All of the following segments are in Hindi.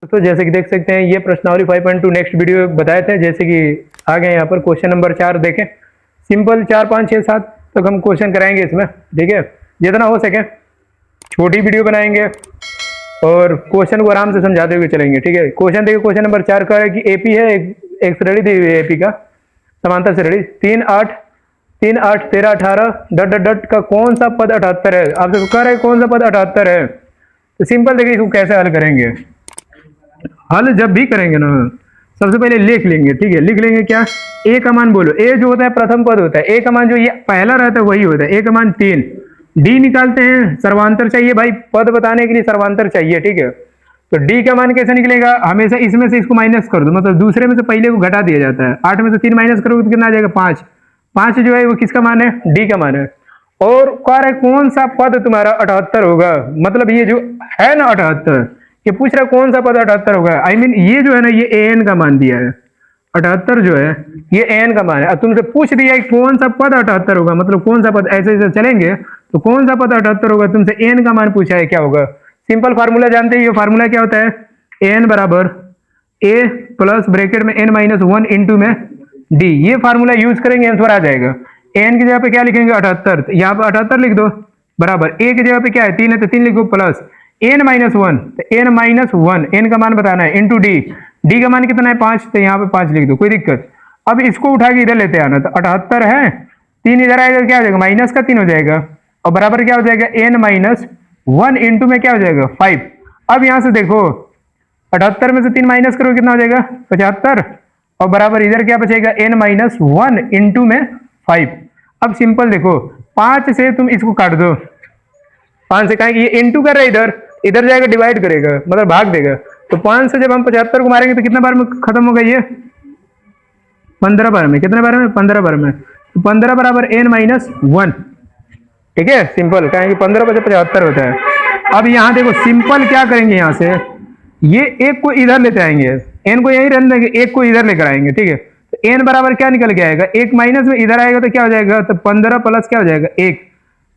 तो जैसे कि देख सकते हैं ये प्रश्नावली 5.2 नेक्स्ट वीडियो बताए थे। जैसे कि आ गए यहाँ पर क्वेश्चन नंबर 4 देखें। सिंपल 4 5 6 7 तक हम क्वेश्चन कराएंगे इसमें, ठीक है। जितना हो सके छोटी वीडियो बनाएंगे और क्वेश्चन को आराम से समझाते हुए चलेंगे, ठीक है। क्वेश्चन देखिए, क्वेश्चन नंबर 4 का है कि एपी है, एक श्रेणी दी हुई है एपी का, समांतर श्रेणी 3 8 13 18 डट डट डट का कौन सा पद 78 है। आपसे कह रहे हैं कौन सा पद 78 है। तो सिंपल देखिए इसको कैसे हल करेंगे। हल जब भी करेंगे ना, सबसे पहले लिख लेंगे, ठीक है। लिख लेंगे क्या, ए का मान बोलो। ए जो होता है प्रथम पद होता है, ए का मान जो ये पहला रहता है वही होता है। ए का मान 3। डी निकालते हैं, सर्वांतर चाहिए भाई, पद बताने के लिए सर्वांतर चाहिए, ठीक है। तो डी का मान कैसे निकलेगा, हमेशा इसमें से इसको माइनस कर दो, मतलब दूसरे में से पहले को घटा दिया जाता है। 8 में से 3 माइनस करोगे तो कितना आ जाएगा, 5। 5 जो है वो किसका मान है, डी का मान है। और कह रहा है कौन सा पद तुम्हारा 78 होगा, मतलब ये जो है ना 78, ये पूछ रहा है कौन सा पद 78 होगा। आई मीन ये जो है ना, ये एन का मान दिया है। 78 जो है ये एन का मान है। अब तुमसे पूछ दिया है कौन सा पद 78 होगा, मतलब कौन सा पद, ऐसे ऐसे चलेंगे तो कौन सा पद 78 होगा। तुमसे एन का मान पूछा है, क्या होगा। सिंपल फार्मूला जानते हैं, ये फार्मूला क्या होता है, एन बराबर ए प्लस ब्रैकेट में एन माइनस 1 इंटू में डी। ये फार्मूला यूज करेंगे, आंसर आ जाएगा। एन की जगह पे क्या लिखेंगे, 78, यहाँ पे 78 लिख दो, बराबर ए की जगह पे क्या है 3 है तो 3 लिखो, प्लस एन माइनस 1, तो एन माइनस 1 एन का मान बताना है, इंटू डी। डी का मान कितना है 5, तो यहाँ पे 5 लिख दो, कोई दिक्कत। अब इसको उठा के इधर लेते आना, तो 78 है, 3 इधर आएगा क्या हो जाएगा, माइनस का 3 हो जाएगा, और बराबर क्या हो जाएगा एन माइनस 1 इंटू में क्या हो जाएगा 5। अब यहां से देखो 78 में से 3 माइनस करो कितना हो जाएगा 75, और बराबर इधर क्या बचेगा एन माइनस 1 इंटू में 5। अब सिंपल देखो 5 से तुम इसको काट दो, 5 से कहेंगे ये इंटू कर रहा है, इधर इधर जाएगा डिवाइड करेगा, मतलब भाग देगा। तो 5 से जब हम 75 को मारेंगे तो कितने बार में खत्म होगा ये, 15 बार में। कितने बार में, 15 बार में। तो 15 बराबर एन माइनस 1, ठीक है। सिंपल कहेंगे 15 बजे 75 होता है। अब यहाँ देखो सिंपल क्या करेंगे, यहाँ से ये एक को इधर लेते आएंगे, एन को यहीं रहने देंगे, एक को इधर लेकर आएंगे, ठीक है। तो एन बराबर क्या निकल के आएगा, एक माइनस में इधर आएगा तो क्या हो जाएगा, तो 15 प्लस क्या हो जाएगा 1।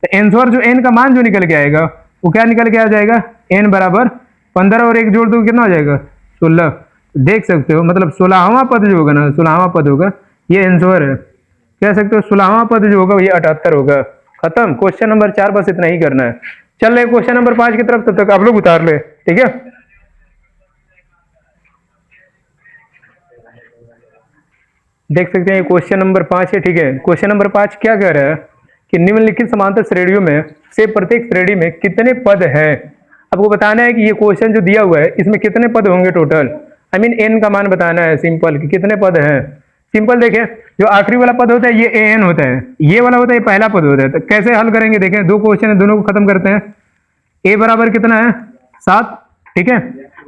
तो आंसर जो एन का मान जो निकल के आएगा वो क्या निकल के आ जाएगा, एन बराबर 15 और 1 जोड़ दो कितना हो जाएगा 16। देख सकते हो, मतलब 16वां पद जो होगा ना, 16वां पद होगा ये आंसर है। कह सकते हो 16वां पद जो होगा ये 78 होगा। खत्म, क्वेश्चन नंबर 4 बस इतना ही करना है। चल रहे क्वेश्चन नंबर 5 की तरफ, तब तक आप लोग उतार ले, ठीक है। देख सकते हैं क्वेश्चन नंबर 5 है, ठीक है। क्वेश्चन नंबर 5 क्या कह रहा है कि निम्नलिखित समांतर श्रेणियों में से प्रत्येक श्रेणी में कितने पद हैं। आपको बताना है कि ये क्वेश्चन जो दिया हुआ है इसमें कितने पद होंगे टोटल, आई मीन एन का मान बताना है सिंपल कि कितने पद हैं। सिंपल देखें, जो आखिरी वाला पद होता है ये एन होता है, ये वाला होता है ये पहला पद होता है। तो कैसे हल करेंगे, देखें दो क्वेश्चन है, दोनों को खत्म करते हैं। ए बराबर कितना है 7, ठीक है।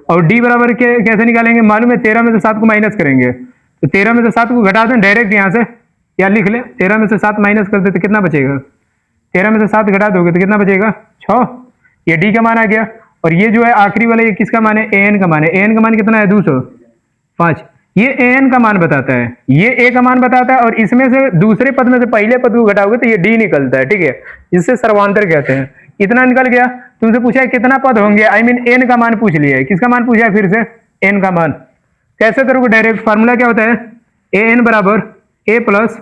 और डी बराबर के कैसे निकालेंगे, मालूम है 13 में से 7 को माइनस करेंगे, तो 13 में से 7 को घटा दें डायरेक्ट यहाँ से, या लिख ले 13 में से 7 माइनस कर दे तो कितना बचेगा, 13 में से 7 घटा दोगे तो कितना बचेगा 6। ये डी का मान आ गया। और ये जो है आखिरी वाला ये किसका मान है, एन का मान है। एन का मान कितना है 205, ये एन का मान बताता है, ये ए का मान बताता है। और इसमें से दूसरे पद में से पहले पद को घटाओगे तो ये डी निकलता है, ठीक है। जिससे सर्वांतर कहते हैं। इतना निकल गया। तुमसे पूछा है कितना पद होंगे, आई मीन एन का मान पूछ लिया है। किसका मान पूछा है फिर से, एन का मान। कैसे करोगे, डायरेक्ट फार्मूला क्या होता है, ए एन बराबर ए प्लस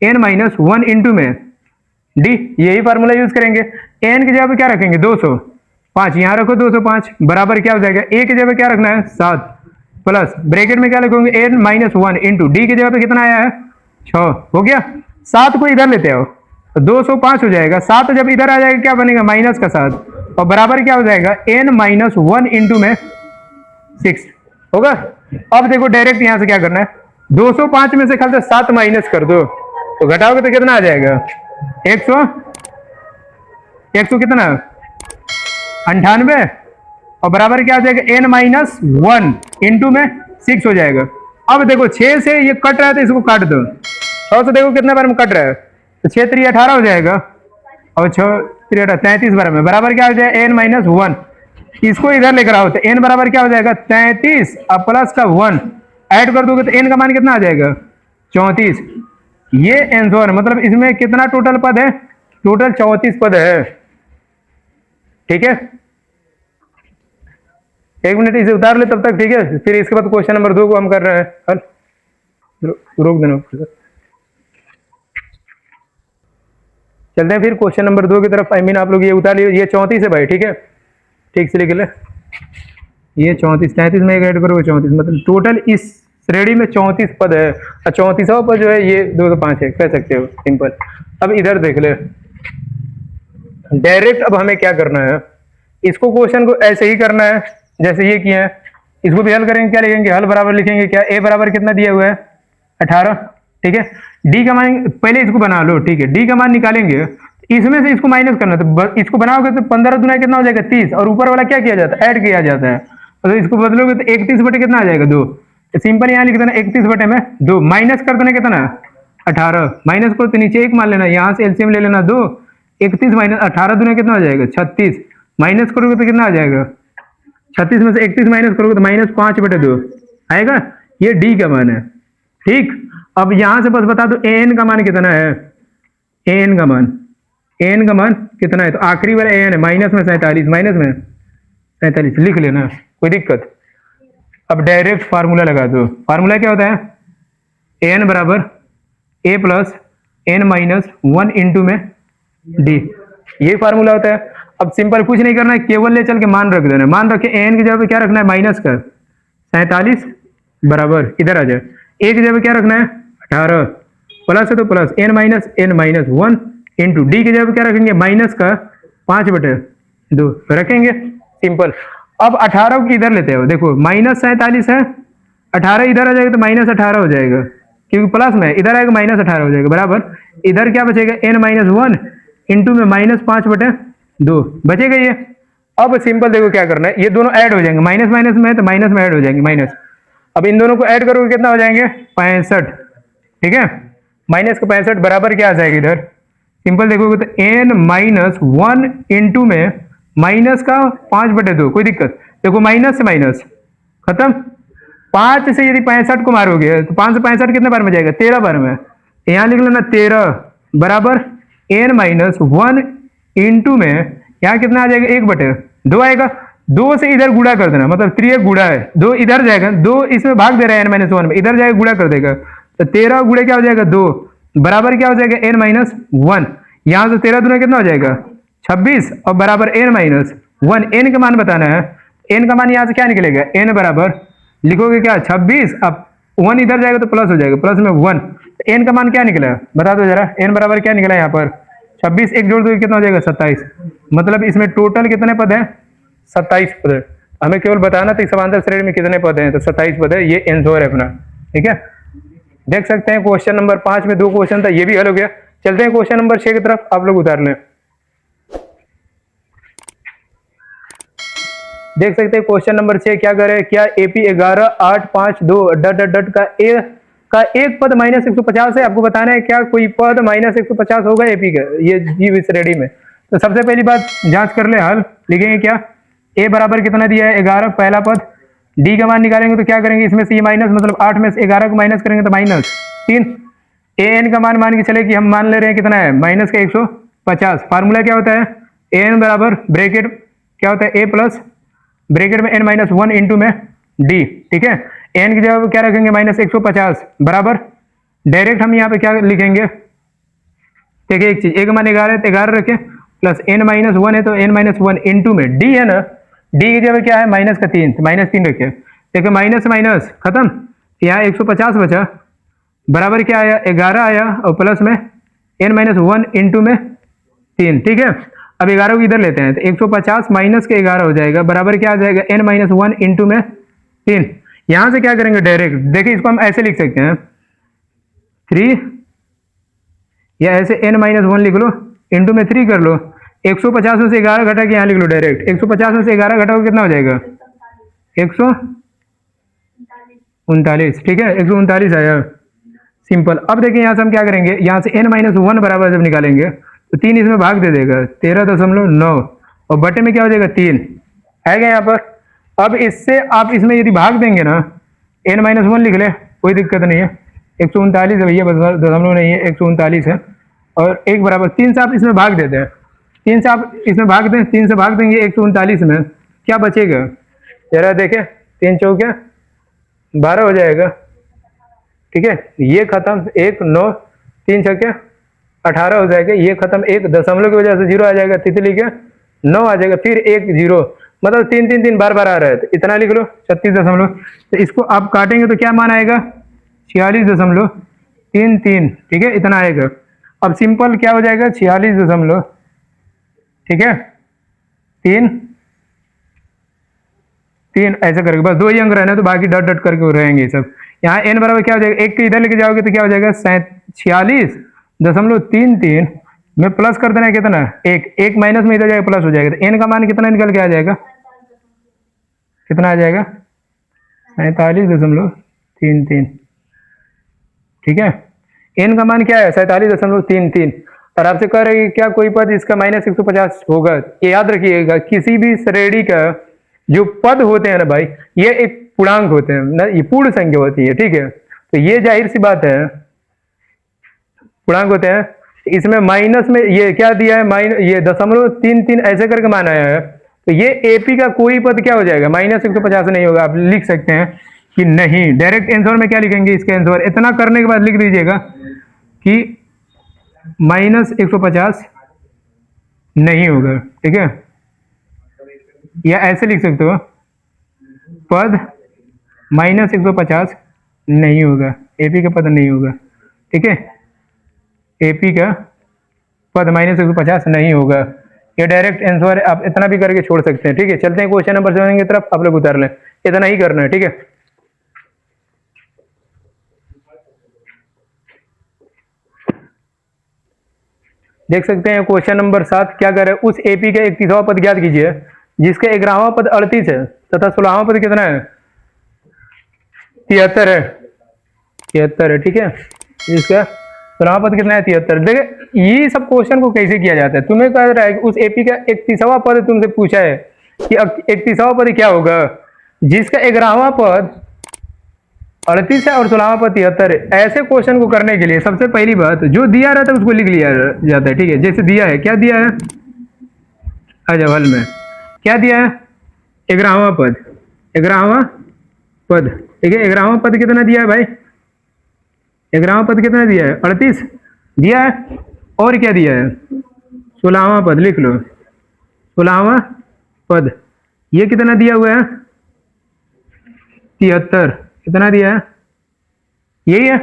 एन माइनस 1 इंटू में डी, यही फार्मूला यूज करेंगे। एन की जगह पे क्या रखेंगे 205, यहां रखो 205, बराबर क्या हो जाएगा ए की जगह पे क्या रखना है 7, प्लस ब्रैकेट में क्या लिखोगे एन माइनस 1 इंटू डी की जगह पे कितना आया है 6, हो गया। 7 को इधर लेते आओ तो 205 हो जाएगा। 7 जब इधर आ जाएगा क्या बनेगा माइनस का 7, और बराबर क्या हो जाएगा एन माइनस 1 इंटू में 6 होगा। अब देखो डायरेक्ट यहां से क्या करना है, 205 में से खाली 7 माइनस कर दो तो घटाओगे तो कितना आ जाएगा 100 कितना 98, और बराबर क्या हो जाएगा एन माइनस 1 इंटू में 6 हो जाएगा। अब देखो 6 से ये कट रहा है तो इसको काट दो, 6 से देखो कितने बार में कट रहा है, तो 6 3 18 हो जाएगा, और 6 3 18 33 बार में, बराबर क्या हो जाएगा एन माइनस 1। इसको इधर लेकर आओ तो एन बराबर क्या हो जाएगा 33, अब प्लस का 1 ऐड कर दोगे तो एन का मान कितना आ जाएगा 34। ये आंसर, मतलब इसमें कितना टोटल पद है, टोटल 34 पद है, ठीक है। एक मिनट इसे उतार ले तब तक, ठीक है। फिर इसके बाद क्वेश्चन नंबर 2 को हम कर रहे हैं। रोक देना। चलते हैं फिर क्वेश्चन नंबर 2 की तरफ। आई मीन आप लोग ये उतार लिए, ये 34 है भाई, ठीक है, ठीक से लिख ले। ये 34, 33 में एक ऐड करोगे 34, मतलब टोटल इस श्रेणी में 34 पद है। और 34वां पद जो है ये 2 तो 5 है, कह सकते हो, सिंपल। अब इधर देख ले डायरेक्ट। अब हमें क्या करना है, इसको क्वेश्चन को ऐसे ही करना है जैसे ये किया है। इसको भी हल करेंगे, क्या लिखेंगे, हल बराबर लिखेंगे क्या, ए बराबर कितना दिया हुआ है 18, ठीक है। डी का मान पहले इसको बना लो, ठीक है, डी का मान निकालेंगे, इसमें से इसको माइनस करना, तो इसको बनाओगे तो 15 दुना कितना हो जाएगा 30, और ऊपर वाला क्या किया जाता है, ऐड किया जाता है। तो इसको बदलोगे तो 31 बटे कितना आ जाएगा 2, तो सिंपल यहाँ लिख देना 31 बटे में 2, माइनस कर देना कितना 18, माइनस करो तो नीचे 1 मान लेना, यहाँ से एलसीएम ले लेना 2, 31 माइनस 18 दुना कितना हो जाएगा 36, माइनस करोगे तो कितना आ जाएगा 36 में से 31 माइनस करोगे तो -5 बटे 2 आएगा। ये डी का मान है, ठीक। अब यहां से बस बता दो एन का मान कितना है, एन का मान कितना है, तो आखिरी वाला एन है, माइनस में 47, माइनस में 47 लिख लेना, कोई दिक्कत। अब डायरेक्ट फार्मूला लगा दो। फार्मूला क्या होता है, एन बराबर ए प्लस एन माइनस 1 इंटू में डी, ये फार्मूला होता है। अब सिंपल कुछ नहीं करना है, केवल ले चल के मान रख देना। मान रखे एन की जगह पे क्या रखना है, माइनस का 47 बराबर इधर आ जाए, ए की जगह पे क्या रखना है 18, प्लस है तो plus n minus 1 into d की जगह पे क्या रखेंगे, माइनस का 5 बटे 2 रखेंगे, सिंपल। अब 18 को इधर लेते हो, देखो माइनस 47 है, 18 इधर आ जाएगा तो -18 हो जाएगा, क्योंकि प्लस में इधर आएगा -18 हो जाएगा, बराबर। इधर क्या बचेगा n-1 इंटू में -5 बटे 2 बचेगा ये। अब सिंपल देखो क्या करना है, ये दोनों ऐड हो जाएंगे, माइनस माइनस में तो माइनस में ऐड हो जाएंगे, माइनस। अब इन दोनों को ऐड करोगे कितना हो जाएंगे 65, ठीक है। माइनस का 65 बराबर क्या आ जाएगा इधर, सिंपल देखोगे तो n-1 इंटू में माइनस का 5 बटे 2, कोई दिक्कत, देखो माइनस से माइनस खत्म। 5 से यदि 65 को मारोगे तो 5 से 65 कितने बार में जाएगा 13 बार में, यहाँ लिख लेना 13 बराबर n-1 इंटू में यहाँ कितना आ जाएगा 1 बटे 2 आएगा। 2 से इधर गुणा कर देना, मतलब 3 गुणा है, 2 इधर जाएगा, 2 इसमें भाग दे रहा है n-1 में, इधर जाएगा गुणा कर देगा, तो 13 गुणे क्या हो जाएगा 2 बराबर क्या हो जाएगा n-1, यहाँ से 13 दूना कितना हो जाएगा 26, और बराबर n-1, n का मान बताना है, n का मान यहाँ से क्या निकलेगा, n बराबर लिखोगे क्या 26, अब 1 इधर जाएगा तो प्लस हो जाएगा, प्लस में 1, तो n का मान क्या निकला बता दो जरा, n बराबर क्या निकला यहाँ पर 26, एक जोड़ दो कितना हो जाएगा 27, मतलब इसमें टोटल कितने पद है 27 पद है। हमें केवल बताना था समांतर श्रेणी में कितने पद हैं, तो 27 पद है, ये आंसर है अपना, ठीक है। देख सकते हैं क्वेश्चन नंबर 5 में 2 क्वेश्चन था, ये भी हल हो गया। चलते हैं क्वेश्चन नंबर 6 की तरफ, आप लोग उतार लें। देख सकते हैं क्वेश्चन नंबर 6 क्या करे, क्या एपी 11.852 डट डट डट का एक पद -150 है, आपको बताना है क्या कोई पद -150 होगा एपी का ये जीव श्रेणी में। तो सबसे पहली बात जांच कर ले, हल लिखेंगे क्या, ए बराबर कितना दिया है 11 पहला पद, डी का मान निकालेंगे तो क्या करेंगे, इसमें से ये माइनस, मतलब 8 में से 11 को माइनस करेंगे तो -3, ए एन का मान के चले कि हम मान ले रहे हैं कितना है माइनस का 150। फार्मूला क्या होता है, ए एन बराबर ब्रैकेट क्या होता है ए प्लस ब्रैकेट में n-1 इंटू में डी, ठीक है। एन की जगह क्या रखेंगे -150 बराबर, डायरेक्ट हम यहाँ पे क्या लिखेंगे, देखिए एक चीज, ए का मान 11 है तो 11 रखें, प्लस n-1 है तो n-1 इंटू में डी है ना, डी की जगह क्या है माइनस का 3, तो -3 रखे, देखिए माइनस माइनस खत्म, यहाँ 150 बचा, बराबर क्या आया 11 आया, और प्लस में n-1 इंटू में 3, ठीक है। अब 11 को इधर लेते हैं तो 150 माइनस के 11 हो जाएगा, बराबर क्या आ जाएगा n-1 इंटू में 3। यहां से क्या करेंगे डायरेक्ट, देखिए इसको हम ऐसे लिख सकते हैं 3, या ऐसे n-1 लिख लो इंटू में 3 कर लो, 150 में से 11 घटा के यहाँ लिख लो डायरेक्ट, 150 में से 11 घटाओ कितना हो जाएगा 139, ठीक है 139 आया, सिंपल। अब देखिए यहाँ से हम क्या करेंगे, यहाँ से n-1 बराबर जब निकालेंगे तो 3 इसमें भाग दे देगा 13.9, और बटे में क्या हो जाएगा 3 आएगा यहाँ पर। अब इससे आप इसमें यदि भाग देंगे ना, n-1 लिख ले कोई दिक्कत नहीं है, 139 है भैया, दशमलव नहीं है 139 है, और 1 बराबर 3 से आप इसमें भाग देते हैं, 3 से आप इसमें भाग दें, 3 से भाग देंगे 139 में क्या बचेगा जरा देखें, 3 चौके 12 हो जाएगा, ठीक है। ये खत्म, 1 9, 3 छक्के 18 हो जाएगा, ये खत्म, 1 दशमलव की वजह से 0 आ जाएगा, तितली के 9 आ जाएगा, फिर 1 0, मतलब 3 3 3 बार बार आ रहा है, तो इतना लिख लो 36 दशमलव। तो इसको आप काटेंगे तो क्या मान आएगा, 46.33, ठीक है, इतना आएगा। अब सिंपल क्या हो जाएगा, 46 दशमलव, ठीक है, 3 3 ऐसे करके बस 2 ही अंक रहना, तो बाकी डट डट करके रहेंगे सब। यहाँ n बराबर क्या हो जाएगा, 1 के इधर लेके जाओगे तो क्या हो जाएगा, 46.33 में प्लस कर देना है कितना, 1 माइनस में इधर जाएगा प्लस हो जाएगा, तो n का मान कितना निकल के आ जाएगा, कितना आ जाएगा, 47.33, ठीक है। n का मान क्या है, 47.33, और आपसे कह रहे हैं क्या कोई पद इसका -150 होगा। ये याद रखिएगा, किसी भी श्रेणी का जो पद होते हैं ना भाई, ये एक पूर्णांक होते हैं ना, ये पूर्ण संख्या होती है, ठीक है। तो ये जाहिर सी बात है पूर्णांक होते हैं, इसमें माइनस में ये क्या दिया है, ये 0.33 ऐसे करके मान आया है, तो ये एपी का कोई पद क्या हो जाएगा, -150 नहीं होगा। आप लिख सकते हैं कि नहीं, डायरेक्ट आंसर में क्या लिखेंगे, इसके आंसर इतना करने के बाद लिख दीजिएगा कि -150 नहीं होगा, ठीक है। या ऐसे लिख सकते हो, पद -150 नहीं होगा, एपी का पद नहीं होगा, ठीक है, एपी का पद -150 नहीं होगा। ये डायरेक्ट आंसर है, आप इतना भी करके छोड़ सकते हैं, ठीक है। चलते हैं क्वेश्चन नंबर 7 की तरफ, आप लोग उतार लें, इतना ही करना है, ठीक है। देख सकते हैं क्वेश्चन नंबर 7 क्या कर रहे हैं, उस एपी का 31वां पद ज्ञात कीजिए जिसका 11वां पद 38 है तथा 16वां पद कितना है, 73 है, 73 है, ठीक है। इसका 16वां पद कितना है, 73। देखिए ये सब क्वेश्चन को कैसे किया जाता है, तुम्हें कह रहा है कि उस एपी का 31वां पद तुमसे पूछा है कि 31वां पद क्या होगा, जिसका 11वां पद 38 है और 16वां पद 73 है। ऐसे क्वेश्चन को करने के लिए सबसे पहली बात, जो दिया रहता है उसको लिख लिया जाता है, ठीक है। जैसे दिया है, क्या दिया है, अच्छा हल में क्या दिया है, 11वां पद, 11वां पद, ठीक है। 11वां पद कितना दिया है भाई, 11वां पद कितना दिया है, 38 दिया है, और क्या दिया है, 16वां पद लिख लो, 16वां पद, ये कितना दिया हुआ है, 73, कितना दिया है, यही है।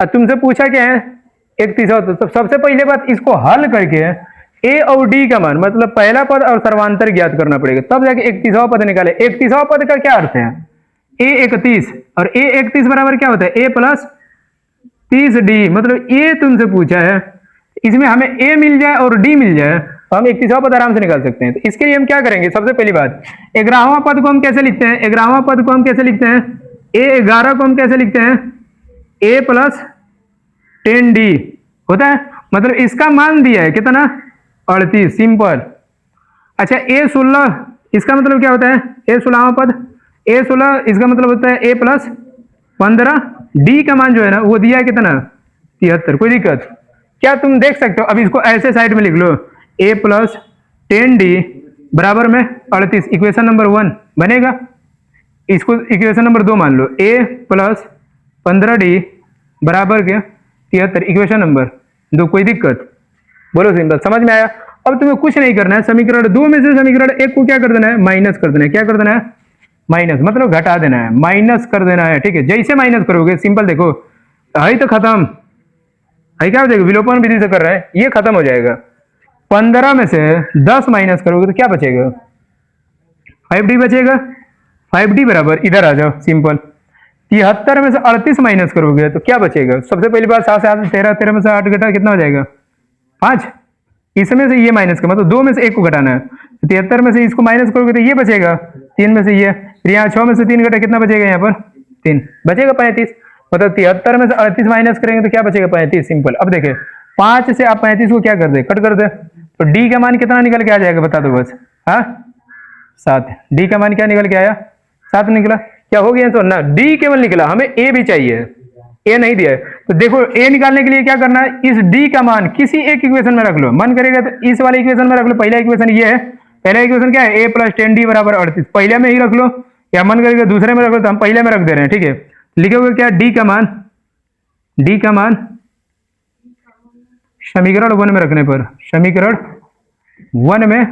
अब तुमसे पूछा क्या है, 31वां, तो सबसे पहले बात इसको हल करके ए और डी का मान, मतलब पहला पद और सर्वांतर ज्ञात करना पड़ेगा, तब जाके 31वां पद निकाले। 31वां पद का क्या अर्थ है, ए 31, और ए 31 बराबर क्या होता है, ए प्लस 30d, मतलब ए तुमसे पूछा है, इसमें हमें ए मिल जाए और डी मिल जाए तो हम 31वां पद आराम से निकाल सकते हैं। तो इसके लिए हम क्या करेंगे, सबसे पहली बात 11वां पद को हम कैसे लिखते हैं, 11वां पद को हम कैसे लिखते हैं, ए 11 को हम कैसे लिखते हैं, ए प्लस 10d होता है, मतलब इसका मान दिया है कितना, 38, सिंपल। अच्छा ए 16, इसका मतलब क्या होता है, ए 16वां पद, ए 16 इसका मतलब होता है ए प्लस 15, डी का मान जो है ना वो दिया है कितना, 73। कोई दिक्कत क्या, तुम देख सकते हो। अब इसको ऐसे साइड में लिख लो, ए प्लस 10d बराबर में 38, इक्वेशन नंबर 1 बनेगा। इसको इक्वेशन नंबर 2 मान लो, ए प्लस 15d बराबर के 73, इक्वेशन नंबर 2। कोई दिक्कत, बोलो सिंपल, समझ में आया। अब तुम्हें कुछ नहीं करना है, समीकरण 2 में से समीकरण 1 को क्या कर देना है, माइनस कर देना है। क्या कर देना है, माइनस, मतलब घटा देना है, माइनस कर देना है, ठीक है। जैसे माइनस करोगे, सिंपल देखो, है तो खत्म, है क्या हो जाएगा, विलोपन विधि से कर रहे हैं, ये खत्म हो जाएगा। 15 में से 10 माइनस करोगे तो क्या बचेगा, 5d बचेगा। 5d बराबर, इधर आ जाओ, सिंपल 73 में से 38 माइनस करोगे तो क्या बचेगा, सबसे पहली बात 7 से 8 13, 13 में से 8 घटा कितना हो जाएगा, 5। इसमें से ये माइनस का मतलब 2 में से 1 को घटाना है, 73 में से इसको माइनस करोगे तो ये बचेगा, 3 में से ये, फिर यहाँ 6 में से 3 घटा कितना बचेगा, यहाँ पर 3 बचेगा, 35। मतलब 73 में से 38 माइनस करेंगे तो क्या बचेगा, 35, सिंपल। अब देखें 5 से आप 35 को क्या कर दे, कट कर दे, तो डी का मान कितना निकल के आ जाएगा, बता दो बस, हाँ 7। डी का मान क्या निकल के आया, 7 निकला। क्या हो गया तो ना, डी केवल निकला, हमें ए भी चाहिए, ए नहीं दिया है। तो देखो ए निकालने के लिए क्या करना है, इस डी का मान किसी एक इक्वेशन में रख लो, मन करेगा तो इस वाले इक्वेशन में रख लो, पहला इक्वेशन ये है, पहला इक्वेशन क्या है, a प्लस 10d बराबर 38। पहले में ही रख लो या मन करके दूसरे में रख लो, तो हम पहले में रख दे रहे हैं, ठीक है। लिखोगे क्या, d का मान समीकरण 1 में रखने पर, समीकरण 1 में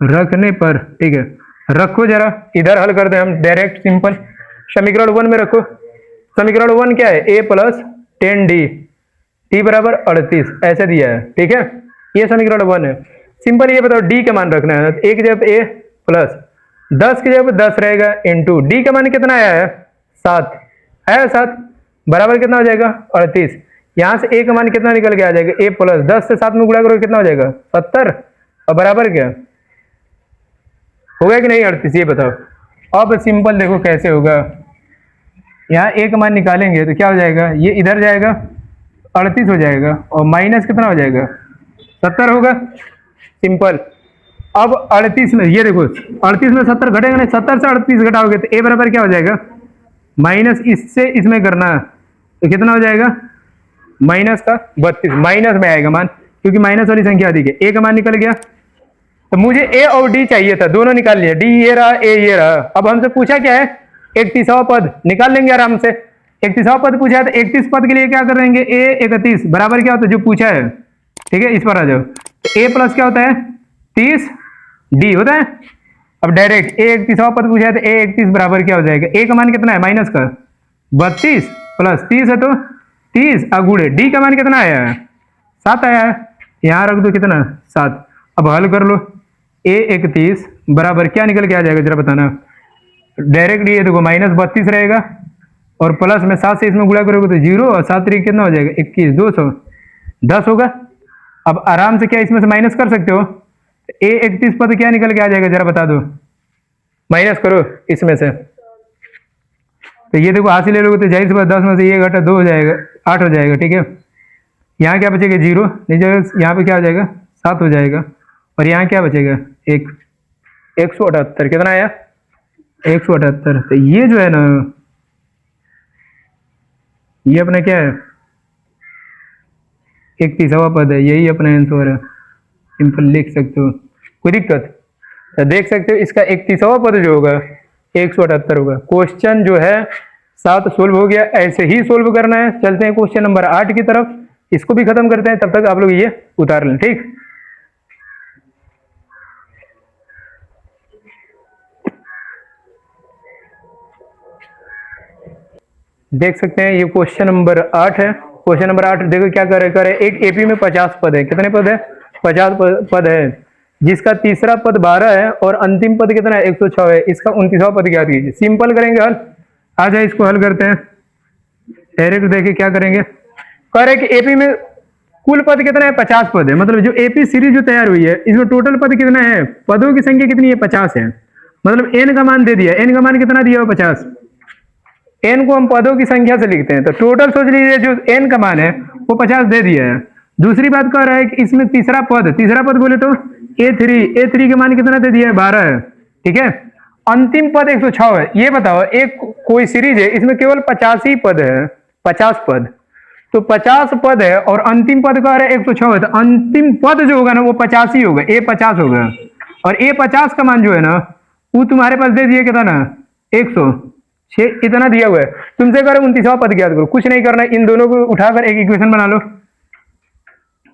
रखने पर, ठीक है। रखो जरा, इधर हल कर दे हम डायरेक्ट सिंपल। समीकरण 1 में रखो, समीकरण 1 क्या है, a प्लस 10d t बराबर 38 ऐसे दिया है, ठीक है। ये समीकरण 1 है। सिंपल ये बताओ d का मान रखना है, तो एक जगह a प्लस 10 की जगह 10 रहेगा इंटू d का मान कितना आया है, 7 आया, 7 बराबर कितना हो जाएगा 38। यहाँ से a का मान कितना निकल के आ जाएगा, a प्लस 10 से 7 में गुणा करोगे कितना हो जाएगा 70, और बराबर क्या होगा कि नहीं 38, ये बताओ। अब सिंपल देखो कैसे होगा, यहाँ a का मान निकालेंगे तो क्या हो जाएगा, ये इधर जाएगा 38 हो जाएगा, और माइनस कितना हो जाएगा 70 होगा, सिंपल। अब 38 में ये देखो 38 में 70 घटेगा नहीं, 70 से 38 घटाओगे तो a बराबर क्या हो जाएगा, माइनस इससे इसमें करना तो कितना हो जाएगा, माइनस का 32, माइनस में आएगा मान, क्योंकि माइनस वाली संख्या अधिक है। a का मान निकल गया, तो मुझे a और d चाहिए था, दोनों निकाल लिया, d ये रहा, a ये रहा। अब हमसे पूछा क्या है, 31वां पद निकाल लेंगे आराम से। 31वां पद पूछा है तो 31 पद के लिए क्या करेंगे, a 31 बराबर क्या होता है जो पूछा है, ठीक है। इस पर आ जाओ, तो a प्लस क्या होता है 30 d होता है। अब डायरेक्ट a 31वां पद पूछा है तो a 31 बराबर क्या हो जाएगा, a का मान कितना है माइनस का 32 प्लस 30 है तो 30 अगुड़े d का मान कितना आया है 7 आया है, यहाँ रख दो कितना 7। अब हल कर लो, a 31 बराबर क्या निकल के आ जाएगा जरा बताना। डायरेक्ट ये देखो माइनस 32 रहेगा, और प्लस में 7 से इसमें गुणा करोगे तो 0, और 7 तरीके कितना हो जाएगा 21, 210 होगा। अब आराम से क्या इसमें से माइनस कर सकते हो, a 31 पद क्या निकल के आ जाएगा जरा बता दो, माइनस करो इसमें से। तो ये देखो हाथ से ले लोगे तो जाहिर सी बात 10 में से ये घटा 2 हो जाएगा, 8 हो जाएगा, ठीक है। यहाँ क्या बचेगा 0, नहीं जाएगा, यहाँ पे क्या हो जाएगा 7 हो जाएगा, और यहाँ क्या बचेगा 1, 178 कितना आया 178। तो ये जो है ना, ये अपना क्या है 31वां पद है, यही अपना आंसर है, सिंपल लिख सकते हो, कोई दिक्कत। तो देख सकते हो इसका 31वां पद जो होगा 178 होगा। क्वेश्चन जो है 7 सोल्व हो गया, ऐसे ही सोल्व करना है। चलते हैं क्वेश्चन नंबर 8 की तरफ, इसको भी खत्म करते हैं, तब तक आप लोग ये उतार लें, ठीक। देख सकते हैं ये क्वेश्चन नंबर 8 है। क्वेश्चन नंबर 8 देखो क्या करे एक एपी में 50 पद है, कितने पद है 50 पद है, जिसका तीसरा पद 12 है और अंतिम पद कितना है 106 है। इसका 29वां पद ज्ञात कीजिए। सिंपल करेंगे हल, आ जाए इसको हल करते हैं डायरेक्ट। देखिए क्या करेंगे, कह रहे कि एपी में कुल पद कितना है 50 पद है, मतलब जो एपी सीरीज जो तैयार हुई है इसमें टोटल पद कितना है, पदों की संख्या कितनी है 50 है। मतलब एन का मान दे दिया, एन का मान कितना दिया हो 50, एन को हम पदों की संख्या से लिखते हैं, तो टोटल सोच लीजिए जो एन का मान है वो 50 दे दिया है। दूसरी बात कह रहा है कि इसमें तीसरा पद बोले तो ए3 के मान कितना दे दिया है 12 है, ठीक है। अंतिम पद 106 है। ये बताओ एक कोई सीरीज है इसमें केवल 50 ही पद है, 50 पद, तो 50 पद है और अंतिम पद कह रहा है 106 है, तो अंतिम पद जो होगा ना वो 50 ही होगा, ए 50 होगा। और ए 50 का मान जो है ना वो तुम्हारे पास दे दिया कितना 106 इतना दिया हुआ है। तुमसे कह रहे 29वां पद ज्ञात करो, कुछ नहीं करना है, इन दोनों को उठाकर एक इक्वेशन बना लो।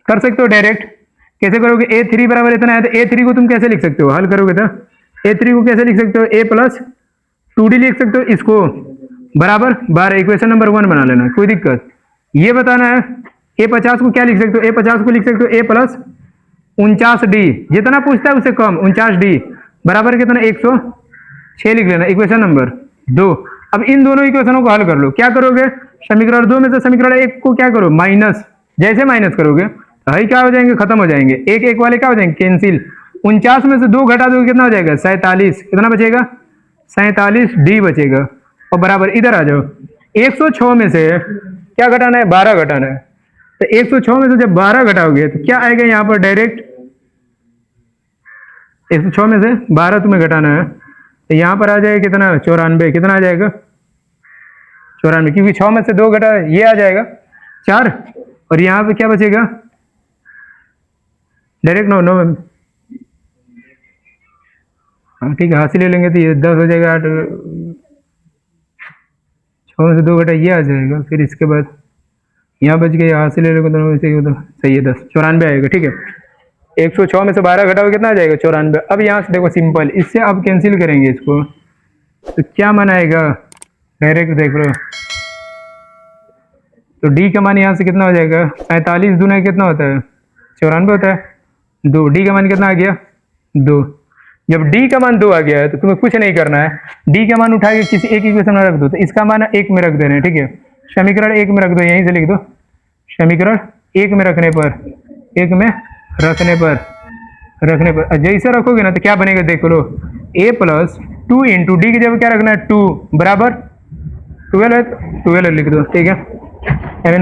कर सकते हो डायरेक्ट, कैसे करोगे, a3 बराबर इतना है तो a3 को तुम कैसे लिख सकते हो, हल करोगे तो a3 को कैसे लिख सकते हो, a प्लस 2d लिख सकते हो, इसको बराबर 12 इक्वेशन नंबर 1 बना लेना, कोई दिक्कत। ये बताना है a 50 को क्या लिख सकते हो, a 50 को लिख सकते हो a प्लस 49d, जितना पूछता है उससे कम 49d बराबर कितना 106 लिख लेना, इक्वेशन नंबर 2। अब इन दोनों इक्वेशनों को हल कर लो। क्या करोगे, समीकरण 2 में से समीकरण 1 को क्या करो माइनस, जैसे माइनस करोगे भाई क्या हो जाएंगे, खत्म हो जाएंगे, एक एक वाले क्या हो जाएंगे कैंसिल। 49 में से 2 घटा दोगे कितना हो जाएगा 47, कितना बचेगा 47d बचेगा। और बराबर इधर आ जाओ, 106 में से क्या घटाना है 12 घटाना है, तो 106 में से जब 12 घटाओगे तो क्या आएगा यहाँ पर डायरेक्ट 106 में से 12 तुम्हें घटाना है, तो यहाँ पर आ जाएगा कितना 94, कितना आ जाएगा 94, क्योंकि 6 में से 2 घटा ये आ जाएगा 4, और यहाँ पे क्या बचेगा डायरेक्ट 9 हाँ ठीक है, हासिल ले लेंगे तो ये 10 हो जाएगा, 8 6 में से 2 घटा ये आ जाएगा। फिर इसके बाद यहाँ बच गया, हासिल ले लेंगे दोनों में से, तो सही है 10, 94 आएगा। ठीक है, 106 में से 12 घटाओ कितना आ जाएगा, 94। अब यहाँ से देखो सिंपल, इससे अब कैंसिल करेंगे इसको, तो क्या मान आएगा, डायरेक्ट देख लो। तो डी का मान यहाँ से कितना हो जाएगा, 45 दूना कितना होता है, 94 होता है। 2, डी का मान कितना आ गया, 2। जब डी का मान 2 आ गया है तो तुम्हें कुछ नहीं करना है, डी का मान उठा के किसी एक इक्वेशन में रख दो। तो इसका मान 1 में रख दे रहे हैं, ठीक है, समीकरण 1 में रख दो, यहीं से लिख दो, समीकरण 1 में रखने पर, 1 में रखने पर जैसे रखोगे ना तो क्या बनेगा देख लो, a प्लस 2 इंटू डी की जगह क्या रखना है, 2 बराबर 12 है, 12 लिख दो, ठीक है,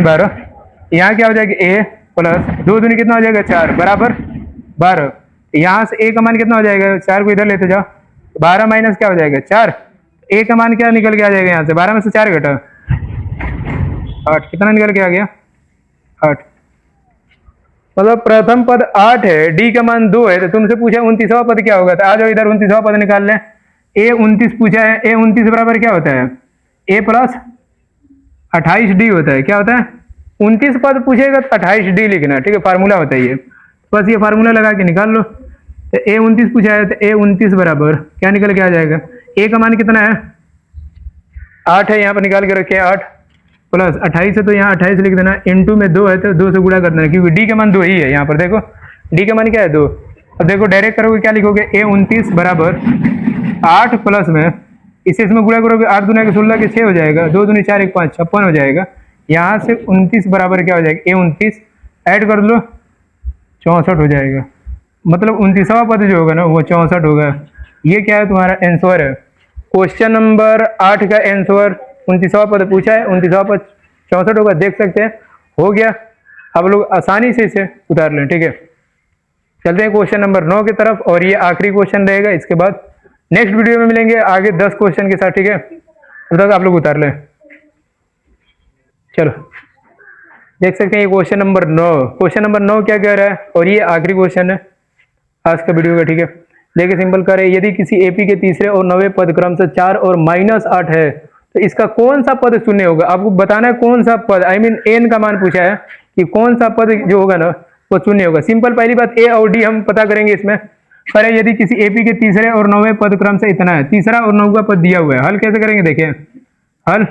12। यहाँ क्या हो जाएगा, a प्लस 2 दूनी कितना हो जाएगा, 4 बराबर 12। यहाँ से a का मान कितना हो जाएगा, 4 को इधर लेते जाओ, 12 माइनस क्या हो जाएगा, 4। a का मान क्या निकल के आ जाएगा, यहाँ से 12 में से 4 घटा 8, कितना निकल के आ गया, 8। मतलब प्रथम पद 8 है, डी का मान 2 है, तो तुमसे पूछा 29वां पद क्या होगा, तो आ जाओ इधर 29वां पद निकाल लें। a 29 पूछा है, a 29 बराबर क्या होता है, a प्लस 28 डी होता है। क्या होता है, 29 पद पूछेगा तो 28 डी लिखना, ठीक है, फार्मूला होता है ये, बस ये फार्मूला लगा के निकाल लो। तो a 29 पूछा है, तो a 29 बराबर क्या निकल के आ जाएगा, a का मान कितना है, 8 है, यहाँ पर निकाल के रखे 8 प्लस 28 है, तो यहाँ 28 लिख देना, इनटू में 2 है तो 2 से गुणा कर देना, क्योंकि डी का मान 2 ही है। यहाँ पर देखो डी का मान क्या है, 2। अब देखो डायरेक्ट करोगे क्या लिखोगे, a 29 बराबर 8 प्लस में इसे इसमें गुणा करोगे, 8 दूना के 16 के 6 हो जाएगा, 2 दूनी 4 1 5 56 हो जाएगा। यहाँ से 29 बराबर क्या हो जाएगा, a 29 ऐड कर लो 64 हो जाएगा। मतलब 29वां पद जो होगा ना वो 64 होगा। ये क्या है, तुम्हारा आंसर है। क्वेश्चन नंबर 8 का आंसर 29वां पद पूछा है, 29वां पद 64 होगा, देख सकते हैं, हो गया। अब लोग आसानी से इसे उतार लें, ठीक है। चलते हैं क्वेश्चन नंबर 9 की तरफ, और ये आखिरी क्वेश्चन रहेगा। इसके बाद नेक्स्ट वीडियो में मिलेंगे आगे 10 क्वेश्चन के साथ, ठीक है। तब तक आप लोग उतार लें। चलो देख सकते हैं ये क्वेश्चन नंबर 9, क्वेश्चन नंबर 9 क्या कह रहा है, और ये आखिरी क्वेश्चन है आज का वीडियो का, ठीक है। देखिए सिंपल करे, यदि किसी एपी के तीसरे और 9वें पद क्रम से 4 और -8 है तो इसका कौन सा पद शून्य होगा। आपको बताना है कौन सा पद, आई मीन एन का मान पूछा है कि कौन सा पद जो होगा ना वो शून्य होगा। सिंपल पहली बात ए और डी हम पता करेंगे इसमें। पर यदि किसी एपी के तीसरे और 9वें पद क्रम से इतना है, तीसरा और 9वां पद दिया हुआ है, हल कैसे करेंगे देखिए। हल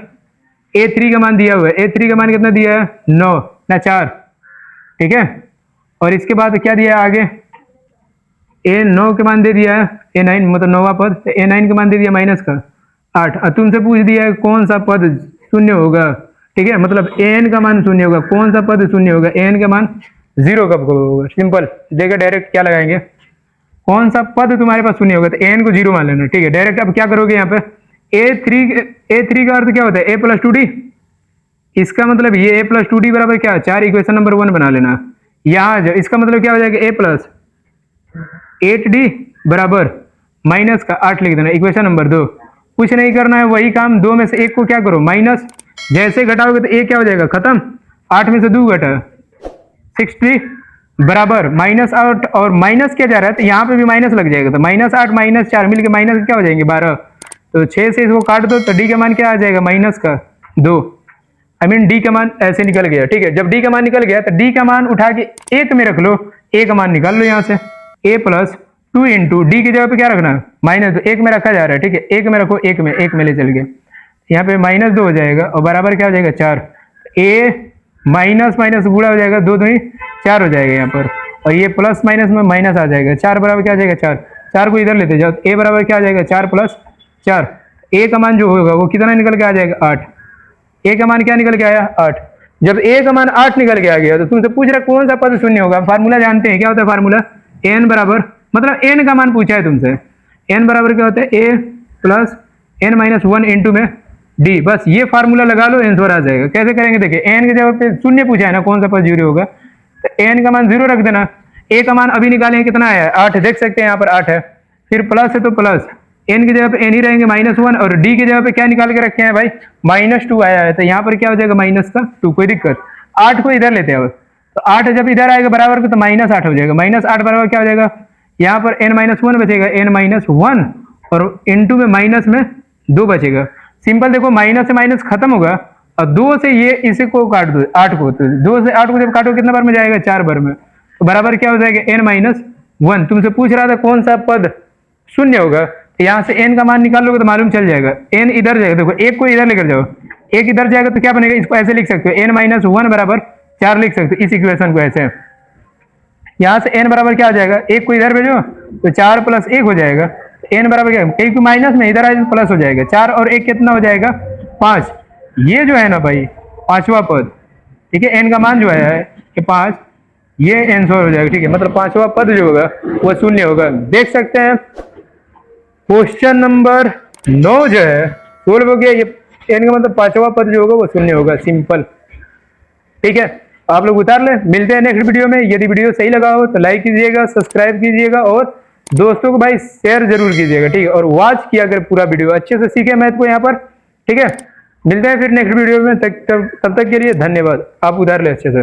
A3 का मान दिया हुआ है, A3 का मान कितना दिया है, 9 ना 4, ठीक है। और इसके बाद क्या दिया है आगे, A9 के मान दे दिया है, A9 मतलब 9वां पद, A9 का मान दे दिया -8। और तुमसे पूछ दिया है कौन सा पद शून्य होगा, ठीक है। मतलब an का मान शून्य होगा, कौन सा पद शून्य होगा, an का मान 0 कब होगा। सिंपल देखिए, डायरेक्ट क्या लगाएंगे, कौन सा पद तुम्हारे पास शून्य होगा, तो an को 0 मान लेना, ठीक है। डायरेक्ट अब क्या करोगे यहाँ पे, A3 का अर्थ क्या होता है, a + 2d। इसका मतलब ये a + 2d बराबर क्या है, 4, इक्वेशन नंबर 1 बना लेना। यहाँ जो इसका मतलब क्या हो जाएगा, a + 8d बराबर माइनस का 8 लिख देना, इक्वेशन नंबर 2। कुछ नहीं करना है, वही काम, 2 में से 1 को क्या करो माइनस, जैसे घटाओगे तो a क्या हो जाएगा, खत्म। 8 में से 2 घटा 60 बराबर -8, और माइनस क्या जा रहा है तो यहाँ पे भी माइनस लग जाएगा, तो -8 -4 मिलके माइनस क्या हो जाएंगे 12। तो 6 से इसको काट दो तो डी का मान क्या आ जाएगा, -2। आई मीन डी का मान ऐसे निकल गया, ठीक है। जब डी का मान निकल गया तो डी का मान उठा के 1 में रख लो, a का मान निकाल लो यहाँ से, a + 2 इंटू डी की जगह पे क्या रखना है, -1 में रखा जा रहा है, ठीक है। 1 में रखो, 1 में ले चल गए, यहाँ पे -2 हो जाएगा, और बराबर क्या हो जाएगा 4। a माइनस माइनस गुणा हो जाएगा, 2 दूनी 4 हो जाएगा यहाँ पर, और ये प्लस माइनस में माइनस आ जाएगा। 4 बराबर क्या आ जाएगा 4, 4 को इधर लेते जाओ, a बराबर क्या आ जाएगा 4 + 4। a का मान जो होगा वो कितना निकल के आ जाएगा 8। a का मान क्या निकल के आया 8। जब a का मान 8 निकल के आ गया तो तुमसे पूछ रहा कौन सा पद शून्य होगा। फार्मूला जानते हैं, क्या होता है फार्मूला, n बराबर, मतलब n का मान पूछा है तुमसे, n बराबर क्या होता है, a + n - 1 इंटू में d। बस ये फार्मूला लगा लो, आंसर आ जाएगा। कैसे करेंगे देखिए, n की जगह पे शून्य पूछा है ना, कौन सा पद 0 होगा, तो n का मान 0 रख देना। a का मान अभी निकालेंगे कितना आया है 8, देख सकते हैं यहाँ पर 8 है, फिर प्लस है तो प्लस, n की जगह पे n ही रहेंगे -1, और d की जगह पे क्या निकाल के रखे हैं भाई, -2 आया है, तो यहाँ पर क्या हो जाएगा -2, कोई दिक्कत। 8 को इधर लेते हैं अब, तो 8 जब इधर आएगा बराबर को तो -8 हो जाएगा, -8 बराबर क्या हो जाएगा, यहाँ पर n-1 बचेगा, n-1 और इंटू में माइनस में 2 बचेगा। सिंपल देखो, माइनस से माइनस खत्म होगा और 2 से ये इसे को काट दो, 8 को, तो 2 से 8 को जब काटो कितना बार में जाएगा, 4 बार में, तो बराबर क्या हो जाएगा, n-1। तुमसे पूछ रहा था कौन सा पद शून्य होगा, यहाँ से n का मान निकाल लोगे तो मालूम चल जाएगा। n इधर जाएगा, देखो एक को इधर लेकर जाओ, एक इधर जाएगा तो क्या बनेगा, इसको ऐसे लिख सकते हो, n-1 बराबर 4 लिख सकते हो इस इक्वेशन को ऐसे। यहाँ से n बराबर क्या आ जाएगा, एक को इधर भेजो तो 4 + 1 हो जाएगा, n बराबर क्या, एक माइनस में इधर आए तो प्लस हो जाएगा, 4 और 1 कितना हो जाएगा, 5। ये जो है ना भाई पांचवा पद, ठीक है, n का मान जो है कि 5, ये आंसर हो जाएगा, ठीक है, मतलब पांचवा पद जो होगा वो शून्य होगा। देख सकते हैं क्वेश्चन नंबर 9 जो है सोल्व हो गया। ये n का मतलब पांचवा पद जो होगा वो शून्य होगा, सिंपल। ठीक है, आप लोग उतार ले, मिलते हैं नेक्स्ट वीडियो में। यदि वीडियो सही लगा हो तो लाइक कीजिएगा, सब्सक्राइब कीजिएगा और दोस्तों को भाई शेयर जरूर कीजिएगा, ठीक है, और वॉच किया अगर पूरा वीडियो अच्छे से सीखे मैथ को यहाँ पर। ठीक है, मिलते हैं फिर नेक्स्ट वीडियो में, तब तक के लिए धन्यवाद। आप उधार ले अच्छे से।